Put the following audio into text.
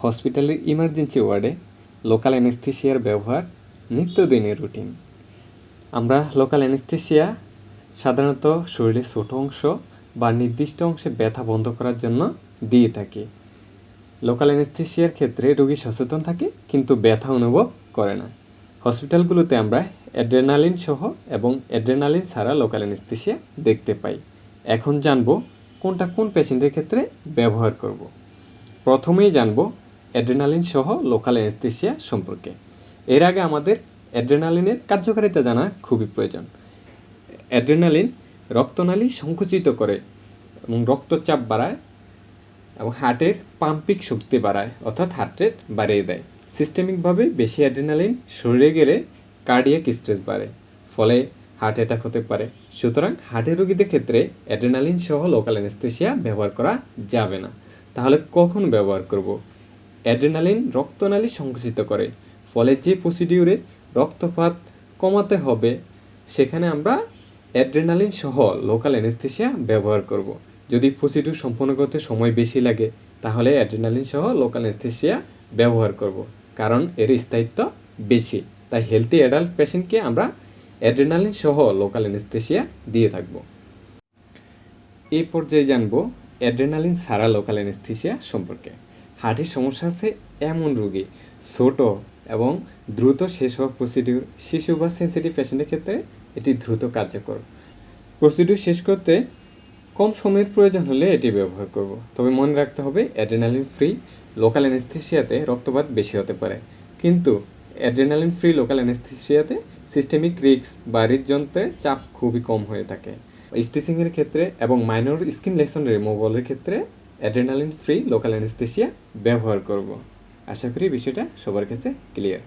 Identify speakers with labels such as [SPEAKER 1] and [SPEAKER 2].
[SPEAKER 1] হসপিটালের ইমার্জেন্সি ওয়ার্ডে লোকাল অ্যানেস্থেশিয়ার ব্যবহার নিত্যদিনের রুটিন। আমরা লোকাল অ্যানেস্থেশিয়া সাধারণত শরীরের ছোট অংশ বা নির্দিষ্ট অংশে ব্যথা বন্ধ করার জন্য দিয়ে থাকি। লোকাল অ্যানেস্থেশিয়ার ক্ষেত্রে রোগী সচেতন থাকে কিন্তু ব্যথা অনুভব করে না। হসপিটালগুলোতে আমরা অ্যাড্রেনালিন সহ এবং অ্যাড্রেনালিন ছাড়া লোকাল অ্যানেস্থেশিয়া দেখতে পাই। এখন জানব কোনটা কোন পেশেন্টের ক্ষেত্রে ব্যবহার করব। প্রথমেই জানব অ্যাড্রেনালিন সহ লোকাল অ্যানেস্থেশিয়া সম্পর্কে। এর আগে আমাদের অ্যাড্রেনালিনের কার্যকারিতা জানা খুবই প্রয়োজন। অ্যাড্রেনালিন রক্তনালী সংকুচিত করে এবং রক্তচাপ বাড়ায় এবং হার্টের পাম্পিং শক্তি বাড়ায়, অর্থাৎ হার্ট রেট বাড়িয়ে দেয়। সিস্টেমিকভাবে বেশি অ্যাড্রেনালিন শরীরে গেলে কার্ডিয়াক স্ট্রেস বাড়ে, ফলে হার্ট অ্যাটাক হতে পারে। সুতরাং হার্টের রোগীদের ক্ষেত্রে অ্যাড্রেনালিন সহ লোকাল অ্যানেস্থেশিয়া ব্যবহার করা যাবে না। তাহলে কখন ব্যবহার করব? অ্যাড্রেনালিন রক্তনালী সংকুচিত করে, ফলে যে প্রসিডিউরে রক্তপাত কমাতে হবে সেখানে আমরা অ্যাড্রেনালিন সহ লোকাল অ্যানেস্থেশিয়া ব্যবহার করব। যদি প্রসিডিউর সম্পন্ন করতে সময় বেশি লাগে তাহলে অ্যাড্রেনালিন সহ লোকাল অ্যানেস্থেশিয়া ব্যবহার করব, কারণ এর স্থায়িত্ব বেশি। তাই হেলদি অ্যাডাল্ট পেশেন্টকে আমরা অ্যাড্রেনালিন সহ লোকাল অ্যানেস্থেশিয়া দিয়ে থাকব। এই পর্যায়ে জানব অ্যাড্রেনালিন ছাড়া লোকাল অ্যানেস্থেশিয়া সম্পর্কে। হার্টের সমস্যা আছে এমন রোগী, ছোট এবং দ্রুত শেষ হওয়া প্রসিডিউর, শিশু বা সেন্সিটিভ পেশেন্টের ক্ষেত্রে এটি দ্রুত কার্যকর। প্রসিডিউর শেষ করতে কম সময়ের প্রয়োজন হলে এটি ব্যবহার করব। তবে মনে রাখতে হবে অ্যাড্রেনালিন ফ্রি লোকাল অ্যানেস্থেশিয়াতে রক্তপাত বেশি হতে পারে, কিন্তু অ্যাড্রেনালিন ফ্রি লোকাল অ্যানেস্থেশিয়াতে সিস্টেমিক রিস্ক বা হৃদযন্ত্রের চাপ খুবই কম হয়ে থাকে। স্টিচিংয়ের ক্ষেত্রে এবং মাইনর স্কিন লেশন রিমুভালের ক্ষেত্রে অ্যাড্রেনালিন ফ্রি লোকাল অ্যানেস্থেশিয়া ব্যবহার করব। আশা করি বিষয়টা সবার কাছে ক্লিয়ার।